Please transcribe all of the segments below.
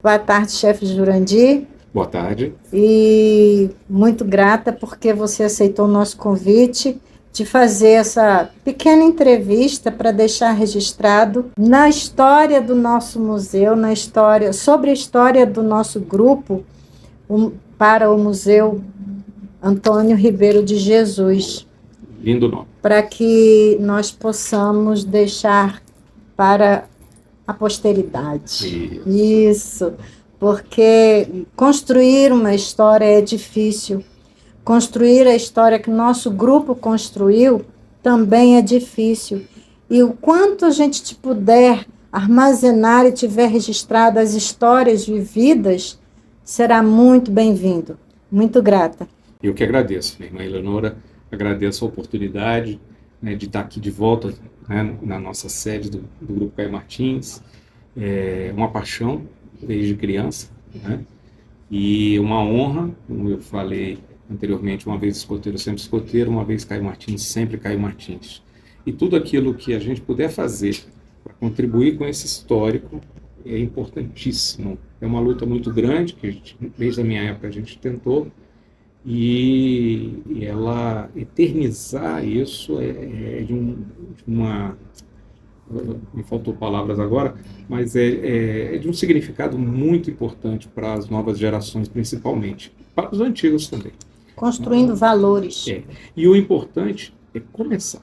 Boa tarde, chefe Jurandir. Boa tarde. E muito grata porque você aceitou o nosso convite de fazer essa pequena entrevista para deixar registrado na história do nosso museu, sobre a história do nosso grupo, para o Museu Antônio Ribeiro de Jesus. Lindo nome. Para que nós possamos deixar para a posteridade. Isso. Porque construir uma história é difícil. Construir a história que nosso grupo construiu também é difícil. E o quanto a gente puder armazenar e tiver registrado as histórias vividas, será muito bem-vindo. Muito grata. Eu que agradeço, minha irmã Eleonora, agradeço a oportunidade, né, de estar aqui de volta, né, na nossa sede do Grupo Caio Martins. É uma paixão desde criança, né, e uma honra, como eu falei anteriormente, uma vez escoteiro, sempre escoteiro, uma vez Caio Martins, sempre Caio Martins. E tudo aquilo que a gente puder fazer para contribuir com esse histórico é importantíssimo. É uma luta muito grande, que desde a minha época a gente tentou, e ela eternizar isso é de uma... Me faltou palavras agora, mas é de um significado muito importante para as novas gerações, principalmente, para os antigos também. Construindo valores. E o importante é começar.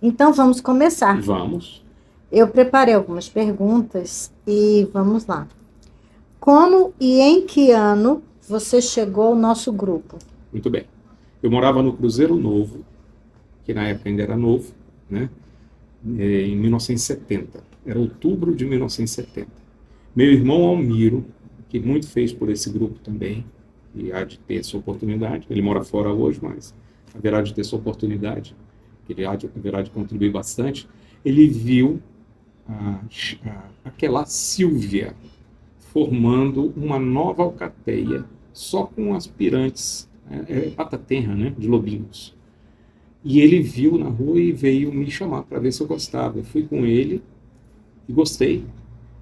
Então vamos começar. Vamos. Eu preparei algumas perguntas e vamos lá. Como e em que ano você chegou ao nosso grupo? Muito bem. Eu morava no Cruzeiro Novo, que na época ainda era novo, né? Em 1970. Era outubro de 1970. Meu irmão Almiro, que muito fez por esse grupo também, e há de ter sua oportunidade, ele mora fora hoje, mas haverá de ter sua oportunidade, ele haverá de contribuir bastante. Ele viu aquela Sílvia formando uma nova alcateia, só com aspirantes, pata tenra, né, de lobinhos. E ele viu na rua e veio me chamar para ver se eu gostava. Eu fui com ele e gostei.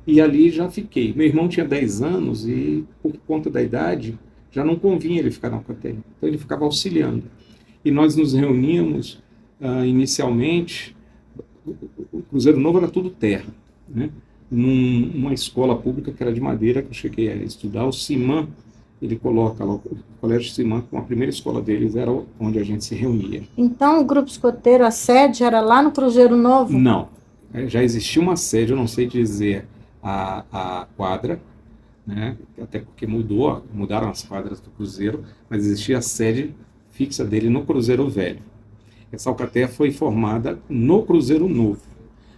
E ali já fiquei. Meu irmão tinha 10 anos e, por conta da idade, já não convinha ele ficar na alcateia. Então ele ficava auxiliando. E nós nos reuníamos, inicialmente, o Cruzeiro Novo era tudo terra, né? Numa escola pública que era de madeira, que eu cheguei a estudar, o CIMAN, ele coloca lá, o Colégio CIMAN, como a primeira escola deles, era onde a gente se reunia. Então o grupo escoteiro, a sede era lá no Cruzeiro Novo? Não, já existia uma sede, eu não sei dizer a quadra, né? Até porque mudaram as quadras do Cruzeiro, mas existia a sede fixa dele no Cruzeiro Velho. Essa alcateia foi formada no Cruzeiro Novo.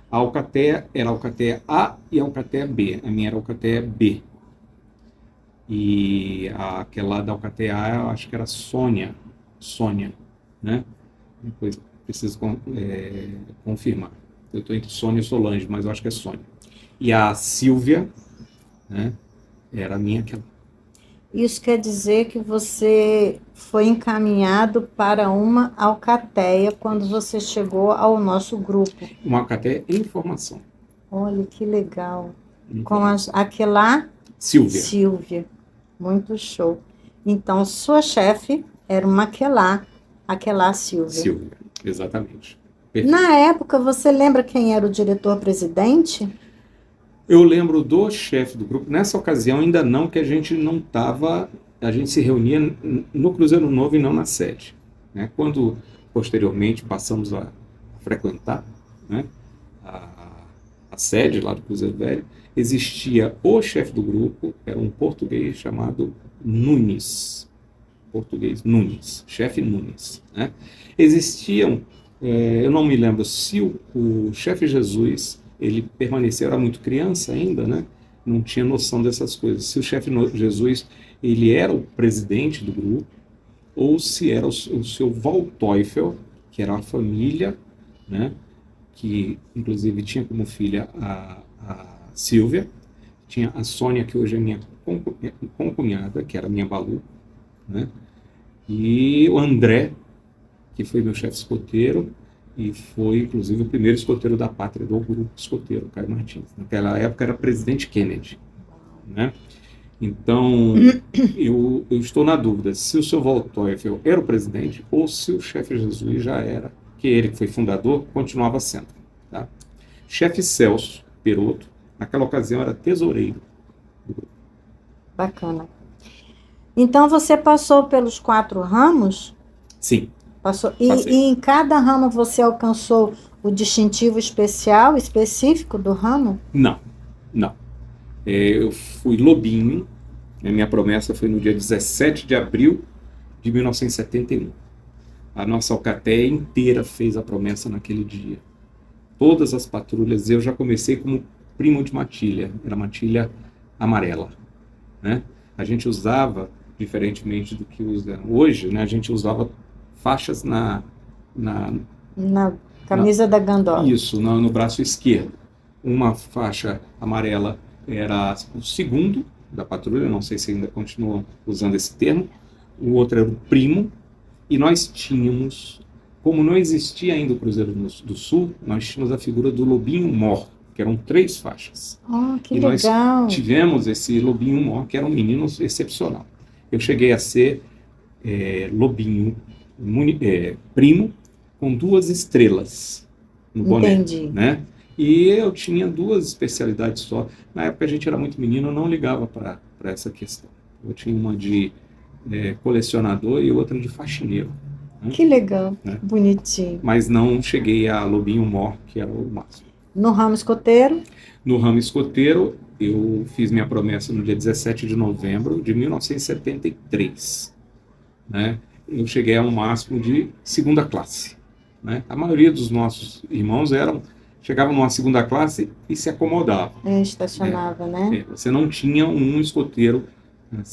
A alcateia era a alcateia A e a alcateia B. A minha era a alcateia B. E aquela da alcateia A, eu acho que era Sônia, né? Depois preciso confirmar. Eu estou entre Sônia e Solange, mas eu acho que é Sônia. E a Sílvia, né, era a minha aquela. Isso quer dizer que você foi encaminhado para uma alcateia quando você chegou ao nosso grupo. Uma alcateia em formação. Olha, que legal. Com aquela Sílvia. Muito show. Então, sua chefe era uma aquela Sílvia. Sílvia, exatamente. Perfeito. Na época, você lembra quem era o diretor-presidente? Eu lembro do chefe do grupo. Nessa ocasião ainda não, que a gente não estava... A gente se reunia no Cruzeiro Novo e não na sede, né? Quando, posteriormente, passamos a frequentar, né, a sede lá do Cruzeiro Velho, existia o chefe do grupo, era um português chamado Nunes. Português, Nunes. Chefe Nunes, né? Existiam... eu não me lembro se o chefe Jesus... ele permaneceu, era muito criança ainda, né? Não tinha noção dessas coisas. Se o chefe Jesus, ele era o presidente do grupo, ou se era o seu Waldteufel, que era a família, né? Que inclusive tinha como filha a Sílvia, tinha a Sônia, que hoje é minha concunhada, que era minha Balu, né? E o André, que foi meu chefe escoteiro, e foi, inclusive, o primeiro escoteiro da pátria do grupo escoteiro, Caio Martins. Naquela época era presidente Kennedy, né? Então, eu estou na dúvida se o seu Waldteufel era o presidente ou se o chefe Jesus já era, que ele que foi fundador, continuava sendo. Tá? Chefe Celso Peroto, naquela ocasião era tesoureiro do grupo. Bacana. Então você passou pelos 4 ramos? Sim. Passou. Passei. E em cada ramo você alcançou o distintivo especial, específico do ramo? Não. Eu fui lobinho, a minha promessa foi no dia 17 de abril de 1971. A nossa alcateia inteira fez a promessa naquele dia. Todas as patrulhas, eu já comecei como primo de matilha, era matilha amarela, né? A gente usava, diferentemente do que usa hoje, né? A gente usava faixas na camisa da gandola. Isso, no braço esquerdo. Uma faixa amarela era o segundo da patrulha, não sei se ainda continuam usando esse termo. O outro era o primo. E nós tínhamos, como não existia ainda o Cruzeiro do Sul, nós tínhamos a figura do Lobinho Mor, que eram 3 faixas. Oh, que e legal! Nós tivemos esse Lobinho Mor, que era um menino excepcional. Eu cheguei a ser Lobinho primo, com 2 estrelas no boné. Entendi. Né? E eu tinha 2 especialidades só. Na época a gente era muito menino, eu não ligava para essa questão. Eu tinha uma de colecionador e outra de faxineiro. Né? Que legal, né? Bonitinho. Mas não cheguei a Lobinho Mor, que era o máximo. No ramo escoteiro? No ramo escoteiro, eu fiz minha promessa no dia 17 de novembro de 1973. Né? Eu cheguei a um máximo de 2ª classe. Né? A maioria dos nossos irmãos chegavam numa 2ª classe e se acomodavam. Estacionava, né? Você não tinha um escoteiro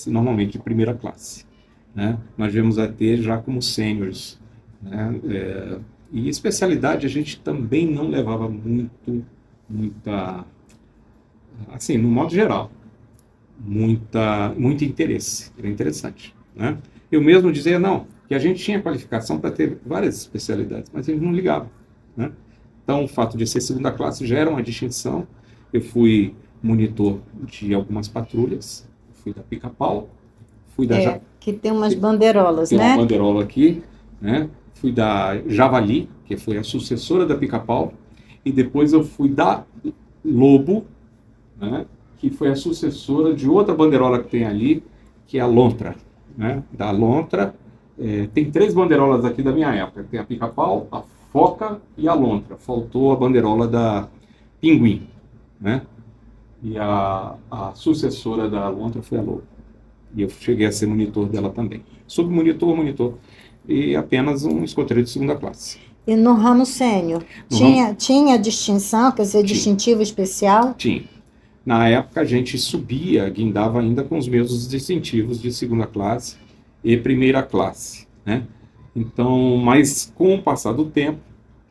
normalmente de 1ª classe. Né? Nós viemos a ter já como sêniores. Né? E especialidade a gente também não levava muita, assim, no modo geral, muito interesse. Era interessante. Né? Eu mesmo dizia, não, que a gente tinha qualificação para ter várias especialidades, mas a gente não ligava. Né? Então, o fato de ser 2ª classe já era uma distinção. Eu fui monitor de algumas patrulhas, fui da Pica-Pau, fui da... que tem umas bandeirolas, tem né? Tem uma banderola aqui, né? Fui da Javali, que foi a sucessora da Pica-Pau, e depois eu fui da Lobo, né? Que foi a sucessora de outra banderola que tem ali, que é a Lontra. Né? Da Lontra, tem 3 bandeirolas aqui da minha época, tem a Pica-Pau, a Foca e a Lontra. Faltou a bandeirola da Pinguim, né? E a sucessora da Lontra foi a Lobo. E eu cheguei a ser monitor dela também. Submonitor, e apenas um escoteiro de 2ª classe. E no ramo sênior? Tinha distinção, quer dizer, distintivo especial? Tinha. Na época a gente subia, guindava ainda com os mesmos distintivos de 2ª classe e 1ª classe. Né? Então, mas com o passar do tempo,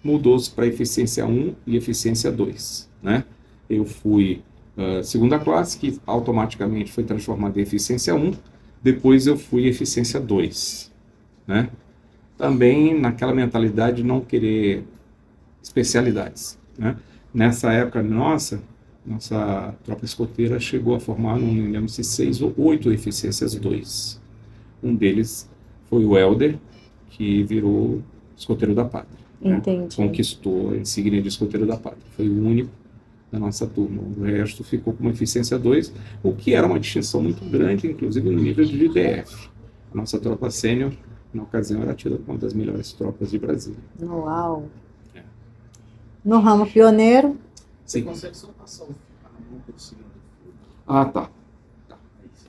mudou-se para eficiência 1 e eficiência 2. Né? Eu fui 2ª classe, que automaticamente foi transformada em eficiência 1, depois eu fui eficiência 2. Né? Também naquela mentalidade de não querer especialidades. Né? Nessa época nossa tropa escoteira chegou a formar, não me lembro se 6 ou 8 eficiências 2. Um deles foi o Helder, que virou escoteiro da pátria. Entendi. Né? Conquistou a insígnia de escoteiro da pátria. Foi o único da nossa turma. O resto ficou com uma eficiência 2, o que era uma distinção muito grande, inclusive no nível de DF. A nossa tropa sênior, na ocasião, era tida como uma das melhores tropas de Brasília. Uau! No ramo pioneiro? Sim. Você consegue só passar o mão por cima do fio? Ah, tá.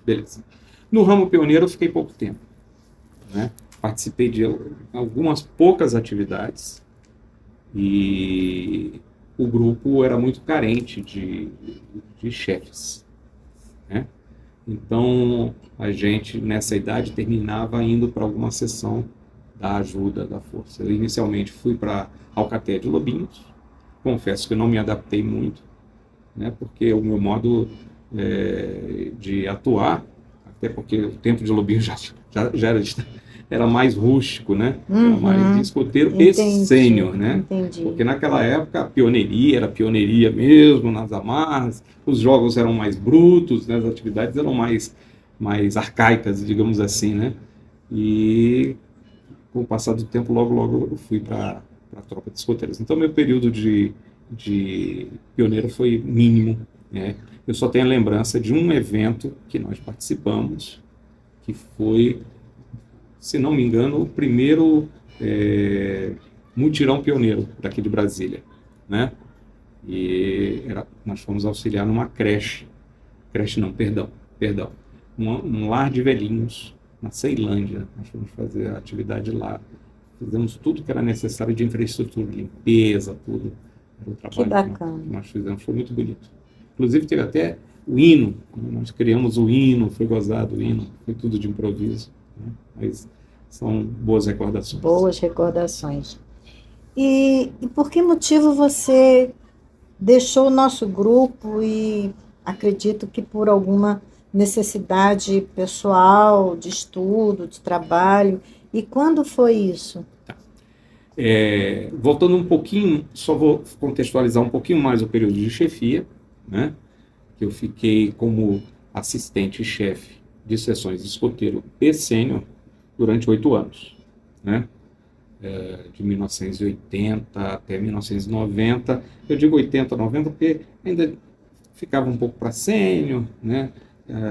Beleza. No ramo pioneiro eu fiquei pouco tempo. Né? Participei de algumas poucas atividades e o grupo era muito carente de chefes. Né? Então, a gente, nessa idade, terminava indo para alguma sessão da ajuda da força. Eu inicialmente fui para Alcaté de Lobinhos. Confesso que eu não me adaptei muito, né, porque o meu modo de atuar, até porque o tempo de Lobinho já era era mais rústico, né? Era Uhum. mais de escoteiro e Entendi, sênior, né? entendi. Porque naquela época a pioneiria era pioneiria mesmo, nas amarras, os jogos eram mais brutos, né? As atividades eram mais arcaicas, digamos assim, né? E com o passar do tempo, logo eu fui para a tropa de escoteiros. Então, meu período de pioneiro foi mínimo, né? Eu só tenho a lembrança de um evento que nós participamos, que foi, se não me engano, o primeiro mutirão pioneiro daqui de Brasília, né? E nós fomos auxiliar numa creche não, perdão, um lar de velhinhos na Ceilândia. Nós fomos fazer a atividade lá, fizemos tudo que era necessário de infraestrutura, limpeza, tudo. Era o Que trabalho bacana. que nós fizemos, foi muito bonito. Inclusive teve até o hino, né? Nós criamos o hino, foi gozado o hino, foi tudo de improviso, né? Mas são boas recordações. Boas recordações. E por que motivo você deixou o nosso grupo e acredito que por alguma necessidade pessoal, de estudo, de trabalho? E quando foi isso? Voltando um pouquinho, só vou contextualizar um pouquinho mais o período de chefia, né? Que eu fiquei como assistente-chefe de seções de escoteiro e sênior durante 8 anos, né? De 1980 até 1990. Eu digo 80, 90 porque ainda ficava um pouco para sênior, né?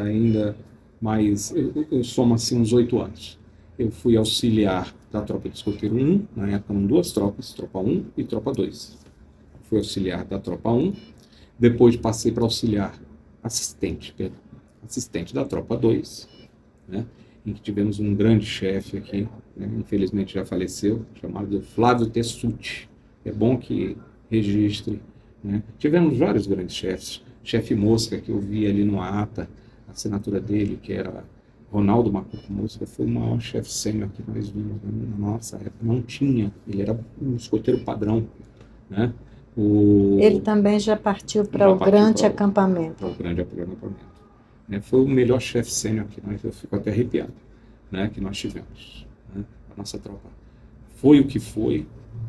Ainda mais, eu somo assim uns 8 anos. Eu fui auxiliar da tropa de escoteiro 1, na época eram 2 tropas, tropa 1 e tropa 2. Fui auxiliar da tropa 1, depois passei para auxiliar assistente da tropa 2, né? Em que tivemos um grande chefe aqui, né? Infelizmente já faleceu, chamado Flávio Tessuti. É bom que registre, né? Tivemos vários grandes chefes. Chefe Mosca, que eu vi ali no ata, a assinatura dele, que era Ronaldo Macuco Mosca, foi o maior chefe sênior que nós vimos, né? Na nossa época. Não tinha, ele era um escoteiro padrão, né? Ele também já partiu para o grande acampamento. Para o grande acampamento. Foi o melhor chefe sênior que eu fico até arrepiado, né, que nós tivemos, né? A nossa tropa foi o que foi,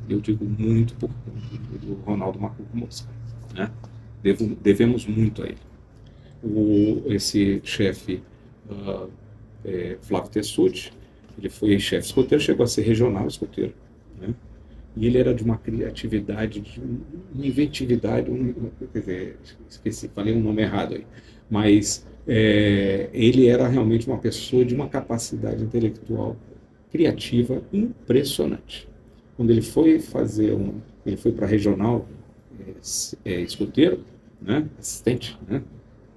eu digo muito por conta do Ronaldo Macuco Mosca, né? Devemos muito a ele. Esse chefe Flávio Tessuti, ele foi chefe escoteiro, chegou a ser regional escoteiro, né? E ele era de uma criatividade, de uma inventividade, quer dizer, esqueci, falei um nome errado aí, mas ele era realmente uma pessoa de uma capacidade intelectual criativa impressionante. Quando ele foi ele foi para regional escoteiro, né, assistente, né,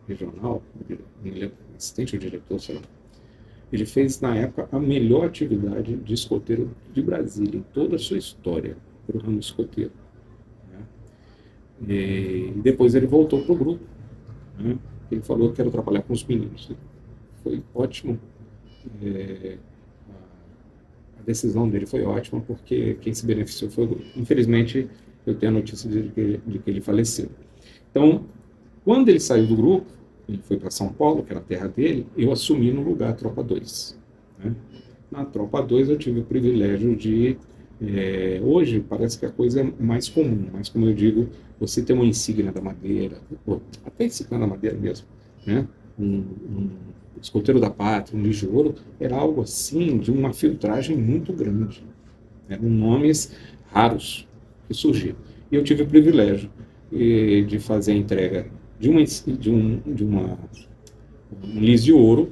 regional, assistente ou diretor, sei lá. Ele fez, na época, a melhor atividade de escoteiro de Brasília, em toda a sua história, para o ramo escoteiro, né? E depois ele voltou para o grupo, né? Ele falou que quero trabalhar com os meninos. Foi ótimo. A decisão dele foi ótima, porque quem se beneficiou foi o grupo. Infelizmente, eu tenho a notícia de que ele faleceu. Então, quando ele saiu do grupo, ele foi para São Paulo, que era a terra dele, eu assumi no lugar a Tropa 2. Né? Na Tropa 2 eu tive o privilégio de... hoje parece que a coisa é mais comum, mas como eu digo, você ter uma insígnia da madeira, até insígnia da madeira mesmo, né? um escoteiro da pátria, um Lígio Ouro, era algo assim de uma filtragem muito grande. Eram nomes raros que surgiam. E eu tive o privilégio de fazer a entrega de um lis de ouro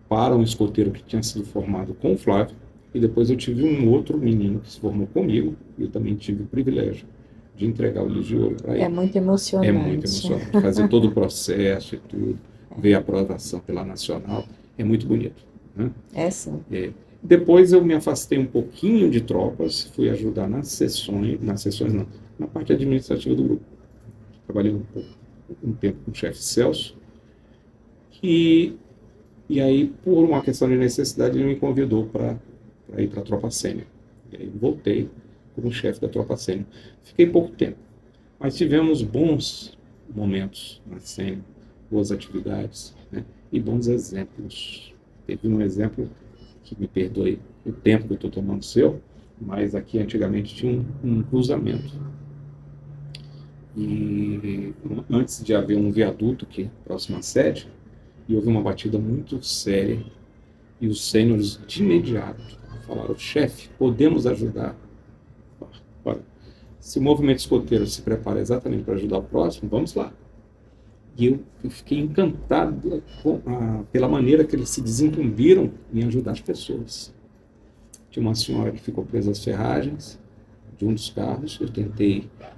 para um escoteiro que tinha sido formado com o Flávio, e depois eu tive um outro menino que se formou comigo, e eu também tive o privilégio de entregar o lis de ouro para ele. É muito emocionante. É muito emocionante. Fazer todo o processo e tudo, ver a aprovação pela Nacional, é muito bonito. Né? Sim. Depois eu me afastei um pouquinho de tropas, fui ajudar na parte administrativa do grupo. Trabalhei um tempo com o chefe Celso, e aí, por uma questão de necessidade, ele me convidou para ir para a tropa sênior. E aí voltei como chefe da tropa sênior. Fiquei pouco tempo, mas tivemos bons momentos na sênior, boas atividades, né? E bons exemplos. Teve um exemplo que me perdoe o tempo que eu estou tomando seu, mas aqui antigamente tinha um cruzamento. E antes de haver um viaduto aqui, próximo à sede, e houve uma batida muito séria, e os sêniores de imediato falaram: chefe, podemos ajudar? Olha, se o movimento escoteiro se prepara exatamente para ajudar o próximo, vamos lá. E eu fiquei encantado pela maneira que eles se desincumbiram em ajudar as pessoas. Tinha uma senhora que ficou presa às ferragens de um dos carros.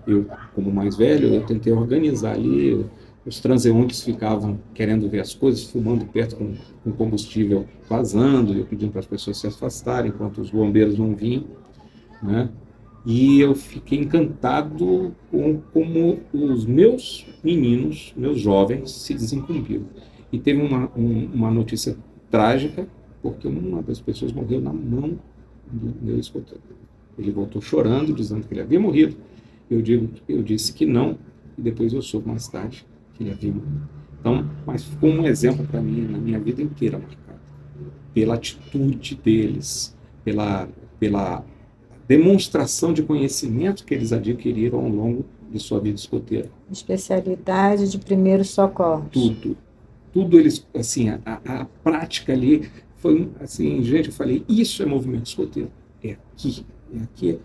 Eu como mais velho, eu tentei organizar ali. Os transeuntes ficavam querendo ver as coisas, filmando perto com combustível vazando, eu pedindo para as pessoas se afastarem enquanto os bombeiros não vinham, né? E eu fiquei encantado com como os meus meninos, meus jovens, se desincumbiram. E teve uma notícia trágica, porque uma das pessoas morreu na mão do meu escoteiro. Ele voltou chorando, dizendo que ele havia morrido. Eu disse que não, e depois eu soube mais tarde que ele havia morrido. Então, mas ficou um exemplo para mim, na minha vida inteira, marcado. Pela atitude deles, pela demonstração de conhecimento que eles adquiriram ao longo de sua vida escoteira. Especialidade de primeiros socorros. Tudo eles, assim, a prática ali foi, assim, gente, eu falei, isso é movimento escoteiro. É aqui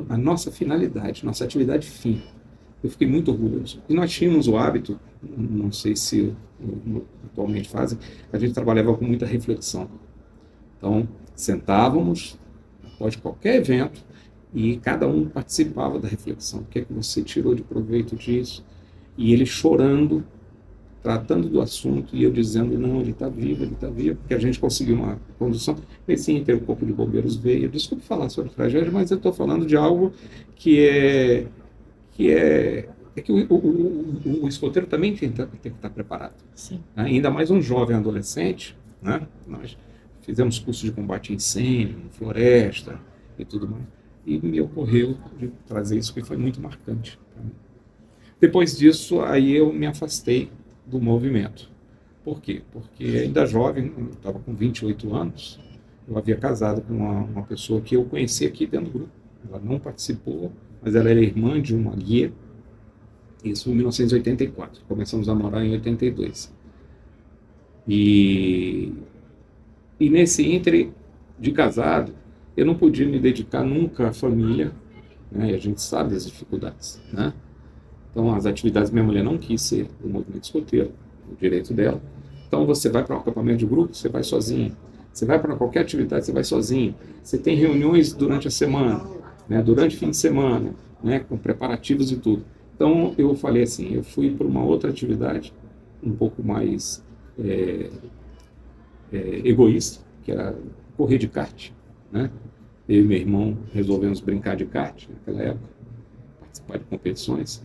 a nossa finalidade, nossa atividade fim. Eu fiquei muito orgulhoso. E nós tínhamos o hábito, não sei se atualmente fazem, a gente trabalhava com muita reflexão. Então, sentávamos após qualquer evento e cada um participava da reflexão. O que é que você tirou de proveito disso? E ele chorando, tratando do assunto, e eu dizendo: não, ele está vivo, porque a gente conseguiu uma condução. Nesse ínter, o corpo de bombeiros veio. Desculpe falar sobre tragédia, mas eu estou falando de algo que o escoteiro também tem que estar preparado. Sim. Ainda mais um jovem adolescente, né? Nós fizemos curso de combate a incêndio, floresta e tudo mais. E me ocorreu de trazer isso, que foi muito marcante para mim. Depois disso, aí eu me afastei do movimento. Por quê? Porque ainda jovem, eu estava com 28 anos, eu havia casado com uma pessoa que eu conheci aqui dentro do grupo. Ela não participou, mas ela era irmã de uma guia. Isso em 1984. Começamos a morar em 82. E nesse íntere de casado, eu não podia me dedicar nunca à família, né? E a gente sabe das dificuldades, né? Então, as atividades, minha mulher não quis ser do movimento escoteiro, o direito dela. Então, você vai para um acampamento de grupo, você vai sozinho. Você vai para qualquer atividade, você vai sozinho. Você tem reuniões durante a semana, né? Durante o fim de semana, né? Com preparativos e tudo. Então, eu falei assim, eu fui para uma outra atividade, um pouco mais egoísta, que era correr de kart, né? Eu e meu irmão resolvemos brincar de kart naquela época, participar de competições.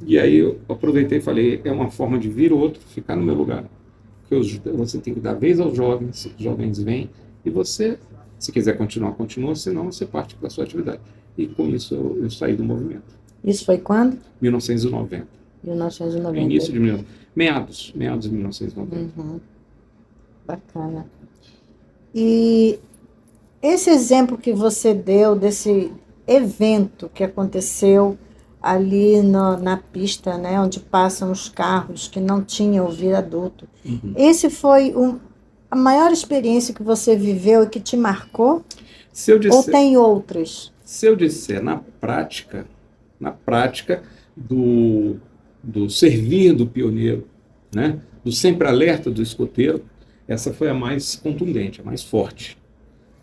E aí eu aproveitei e falei, é uma forma de vir outro, ficar no meu lugar. Porque você tem que dar vez aos jovens, os jovens vêm, e você, se quiser continuar, continua, senão você parte para a sua atividade. E com isso eu saí do movimento. Isso foi quando? 1990. 1990. Início de meados de 1990. Uhum. Bacana. E esse exemplo que você deu desse evento que aconteceu ali na pista, né, onde passam os carros que não tinham o viaduto. Uhum. Esse foi a maior experiência que você viveu e que te marcou? Ou tem outras? Se eu disser na prática do servir do pioneiro, né, do sempre alerta do escoteiro, essa foi a mais contundente, a mais forte,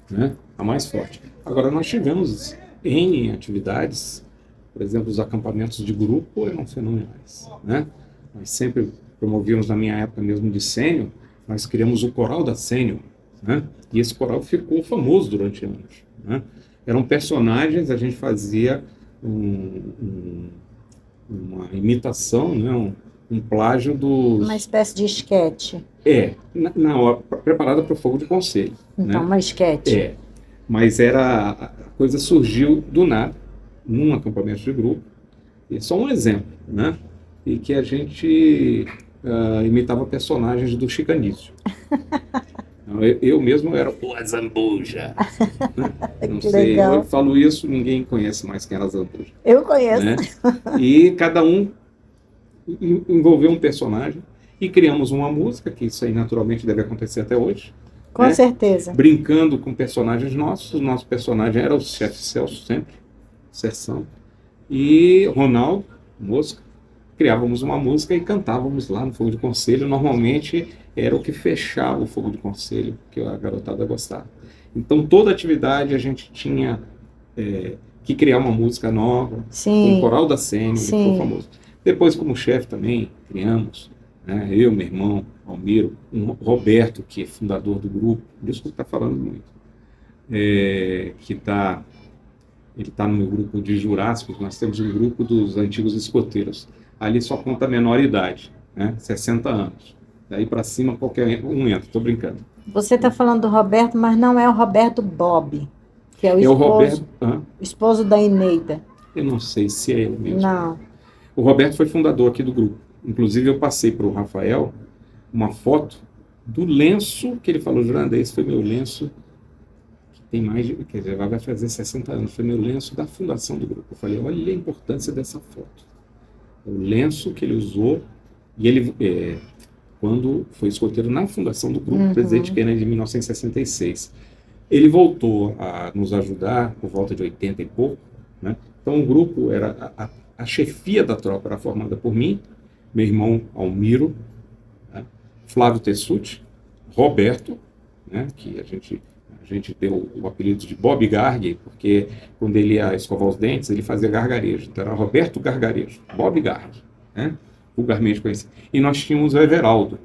né, a mais forte. Agora, nós tivemos N atividades, por exemplo, os acampamentos de grupo eram fenomenais, né? Nós sempre promovíamos, na minha época mesmo de sênior, nós criamos o coral da sênior, né? E esse coral ficou famoso durante anos, né? Eram personagens, a gente fazia uma imitação, né? Um plágio dos... Uma espécie de esquete. Na hora, preparada para o fogo de conselho. Então, né? Uma esquete. Mas a coisa surgiu do nada, num acampamento de grupo, e só um exemplo, né? E que a gente imitava personagens do Chicanísio. Eu mesmo era o Azambuja. Não Que sei, legal. eu falo isso, ninguém conhece mais quem era Azambuja. Eu conheço. Né? E cada um envolveu um personagem e criamos uma música, que isso aí naturalmente deve acontecer até hoje. Com né? certeza. Brincando com personagens nossos. O nosso personagem era o chefe Celso, sempre, Serção. E Ronaldo, Mosca. Criávamos uma música e cantávamos lá no Fogo de Conselho. Normalmente era o que fechava o Fogo de Conselho, que a garotada gostava. Então toda atividade a gente tinha que criar uma música nova, com o Sim. Coral da Sênior, que ficou Sim. famoso. Depois, como chefe também, criamos, né, eu, meu irmão, Almiro, Roberto, que é fundador do grupo, desculpa estar falando muito, ele está no meu grupo de Jurássicos. Nós temos um grupo dos antigos escoteiros. Ali só conta a menor idade, né, 60 anos. Daí para cima qualquer um entra, estou brincando. Você está falando do Roberto, mas não é o Roberto Bob, que é o É o Roberto, esposo da Eneida. eu não sei se é ele mesmo. Não. O Roberto foi fundador aqui do grupo. Inclusive eu passei para o Rafael uma foto do lenço que ele falou, Juranda, esse foi meu lenço, que tem mais de, quer dizer, vai fazer 60 anos, foi meu lenço da fundação do grupo. Eu falei, olha a importância dessa foto. O lenço que ele usou, e ele, quando foi escoteiro na fundação do grupo, presidente Kennedy, em 1966. Ele voltou a nos ajudar por volta de 80 e pouco, né? Então o grupo era a chefia da tropa era formada por mim, meu irmão Almiro, né? Flávio Tessuti, Roberto, né? Que a gente deu o apelido de Bob Gargue, porque quando ele ia escovar os dentes, ele fazia gargarejo. Então era Roberto Gargarejo, Bob Gargue, né? Vulgarmente conhecido. E nós tínhamos o Everaldo,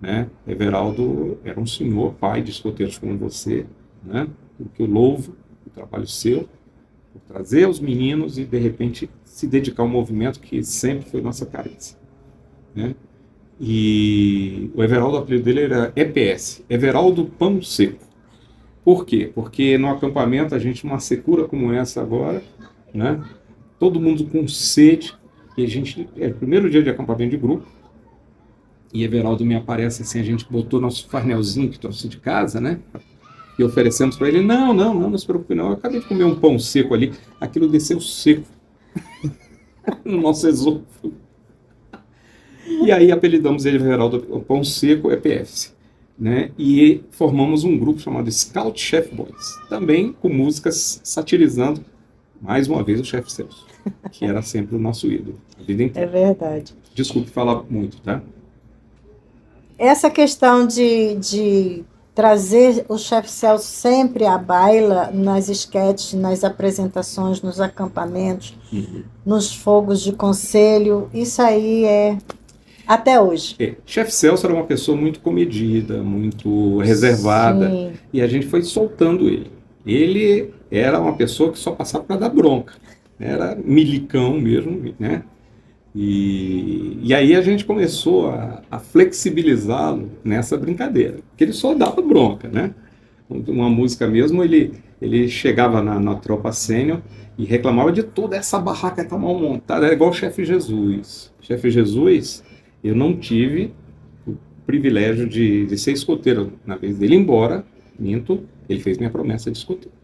né? Everaldo era um senhor, pai de escoteiros como você, né? Que eu louvo o trabalho seu, por trazer os meninos e de repente se dedicar ao movimento que sempre foi nossa carência, né? E o Everaldo, o apelido dele era EPS, Everaldo Pão Seco. Por quê? Porque no acampamento a gente, uma secura como essa agora, né? Todo mundo com sede, e a gente, é o primeiro dia de acampamento de grupo, e Everaldo me aparece assim, a gente botou nosso farnelzinho que trouxe de casa, né? E oferecemos para ele, não se preocupe não, eu acabei de comer um pão seco ali, aquilo desceu seco no nosso esôfago. E aí apelidamos ele, Everaldo, Pão Seco EPS, né? E formamos um grupo chamado Scout Chef Boys, também com músicas satirizando, mais uma vez, o chefe Celso, que era sempre o nosso ídolo, a vida inteira. É verdade. Desculpe falar muito, tá? Essa questão de trazer o chefe Celso sempre à baila, nas esquetes, nas apresentações, nos acampamentos, nos fogos de conselho, isso aí é até hoje. Chefe Celso era uma pessoa muito comedida, muito reservada, Sim. E a gente foi soltando ele. Ele era uma pessoa que só passava para dar bronca, era milicão mesmo, né? E aí a gente começou a flexibilizá-lo nessa brincadeira, porque ele só dava bronca, né? Uma música mesmo, ele chegava na tropa sênior e reclamava de toda essa barraca tá mal montada, era igual o chefe Jesus. Chefe Jesus, eu não tive o privilégio de ser escoteiro na vez dele, embora, minto, ele fez minha promessa de escoteiro,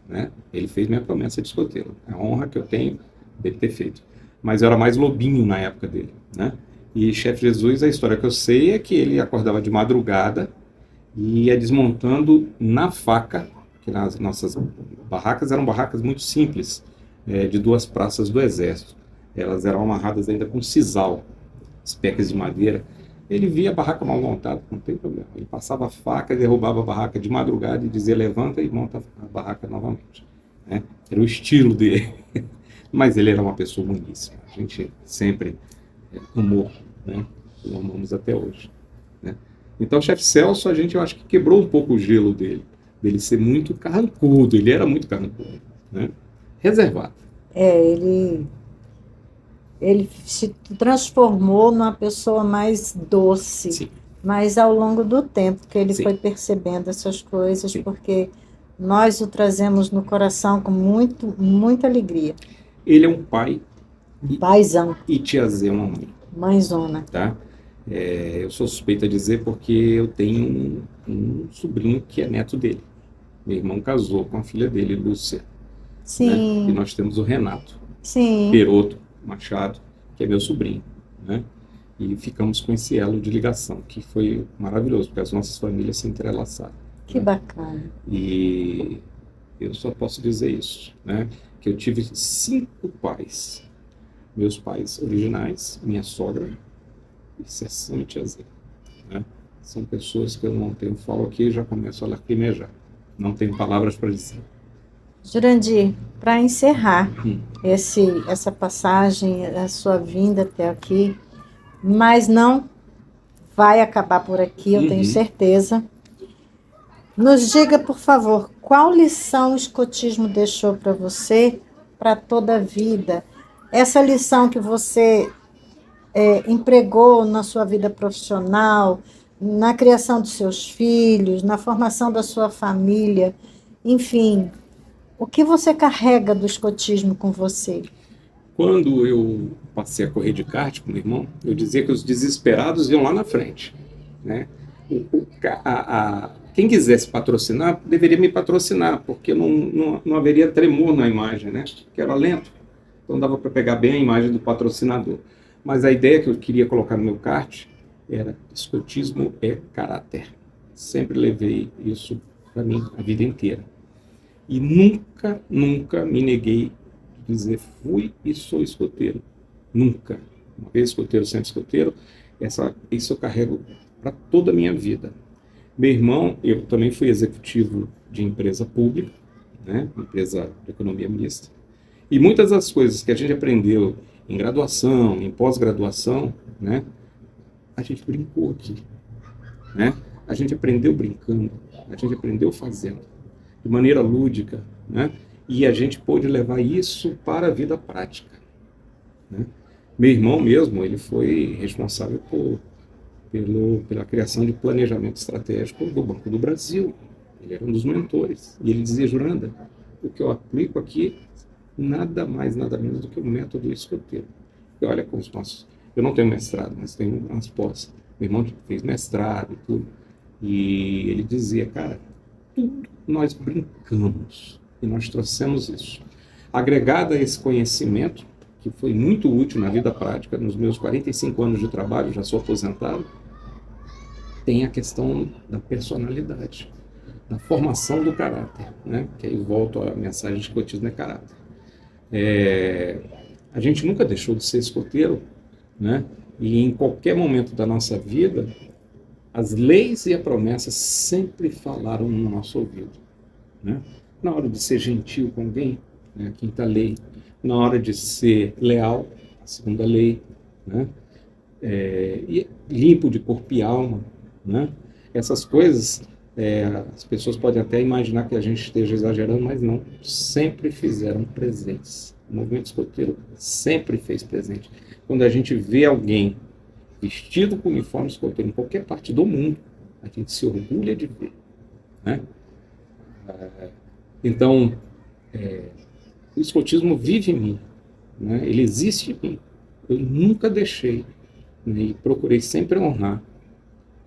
né? Ele fez minha promessa de escoteiro, a honra que eu tenho dele ter feito. Mas eu era mais lobinho na época dele, né? E chefe Jesus, a história que eu sei é que ele acordava de madrugada e ia desmontando na faca, que nas nossas barracas eram barracas muito simples, de 2 praças do exército. Elas eram amarradas ainda com sisal, especas de madeira. Ele via a barraca mal montada, não tem problema. Ele passava a faca, derrubava a barraca de madrugada e dizia, levanta e monta a barraca novamente, né? Era o estilo dele. Mas ele era uma pessoa boníssima. A gente sempre amou, né? O amamos até hoje, né? Então, o chefe Celso, eu acho que quebrou um pouco o gelo dele ser muito carrancudo. Ele era muito carrancudo, né? Reservado. Ele se transformou numa pessoa mais doce. Sim. Mas ao longo do tempo que ele Sim. foi percebendo essas coisas, Sim. porque nós o trazemos no coração com muita alegria. Ele é um pai Paizão, e tiazê é uma mãe, mãezona. tá? Eu sou suspeito a dizer porque eu tenho um sobrinho que é neto dele. Meu irmão casou com a filha dele, Lúcia, né? E Sim, nós temos o Renato sim. Peroto Machado, que é meu sobrinho, né? E ficamos com esse elo de ligação, que foi maravilhoso, porque as nossas famílias se entrelaçaram, Que né? bacana. E eu só posso dizer isso, né? Que eu tive 5 pais. Meus pais originais, minha sogra e Sessão Tiazinha, né? São pessoas que eu não tenho, falo aqui e já começo a lacrimejar. Não tenho palavras para dizer. Jurandir, para encerrar essa passagem, a sua vinda até aqui, mas não vai acabar por aqui, eu tenho certeza. Nos diga, por favor, qual lição o escotismo deixou para você para toda a vida? Essa lição que você empregou na sua vida profissional, na criação dos seus filhos, na formação da sua família, enfim, o que você carrega do escotismo com você? Quando eu passei a correr de kart com meu irmão, eu dizia que os desesperados iam lá na frente, né? Quem quisesse patrocinar, deveria me patrocinar, porque não haveria tremor na imagem, né? Porque era lento. Então dava para pegar bem a imagem do patrocinador. Mas a ideia que eu queria colocar no meu kart era: escotismo é caráter. Sempre levei isso para mim a vida inteira. E nunca, nunca me neguei de dizer fui e sou escoteiro. Nunca. Uma vez escoteiro, sempre escoteiro. Isso eu carrego para toda a minha vida. Meu irmão, eu também fui executivo de empresa pública, né? Empresa de economia mista. E muitas das coisas que a gente aprendeu em graduação, em pós-graduação, né? A gente brincou aqui, né? A gente aprendeu brincando, a gente aprendeu fazendo, de maneira lúdica, né? E a gente pôde levar isso para a vida prática, né? Meu irmão mesmo, ele foi responsável pela criação de planejamento estratégico do Banco do Brasil. Ele era um dos mentores. E ele dizia: Juranda, o que eu aplico aqui, nada mais, nada menos do que o método escoteiro. E olha com os nossos... Eu não tenho mestrado, mas tenho umas pós. Meu irmão fez mestrado e tudo. E ele dizia: cara, tudo nós brincamos. E nós trouxemos isso. Agregado a esse conhecimento, que foi muito útil na vida prática, nos meus 45 anos de trabalho, já sou aposentado, tem a questão da personalidade, da formação do caráter, né? Que aí volto à mensagem de escotismo é caráter. A gente nunca deixou de ser escoteiro, né? E em qualquer momento da nossa vida, as leis e a promessa sempre falaram no nosso ouvido, né? Na hora de ser gentil com alguém, né? A quinta lei. Na hora de ser leal, a segunda lei, né? E limpo de corpo e alma, né? Essas coisas, as pessoas podem até imaginar que a gente esteja exagerando, mas não, sempre fizeram presentes. O movimento escoteiro sempre fez presente. Quando a gente vê alguém vestido com uniforme escoteiro em qualquer parte do mundo, a gente se orgulha de ver, né? Então, o escotismo vive em mim, né? Ele existe em mim. Eu nunca deixei, né? E procurei sempre honrar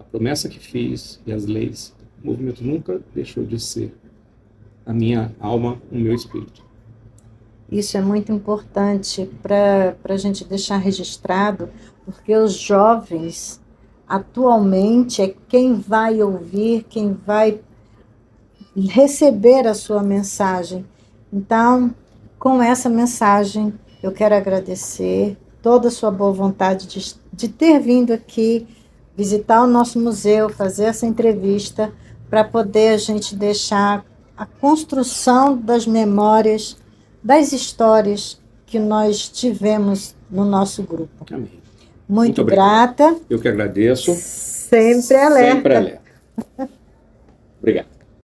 a promessa que fiz e as leis. O movimento nunca deixou de ser a minha alma, o meu espírito. Isso é muito importante para a gente deixar registrado, porque os jovens, atualmente, é quem vai ouvir, quem vai receber a sua mensagem. Então, com essa mensagem, eu quero agradecer toda a sua boa vontade de ter vindo aqui, visitar o nosso museu, fazer essa entrevista, para poder a gente deixar a construção das memórias, das histórias que nós tivemos no nosso grupo. Amém. Muito grata. Eu que agradeço. Sempre alerta. Sempre alerta. Obrigado.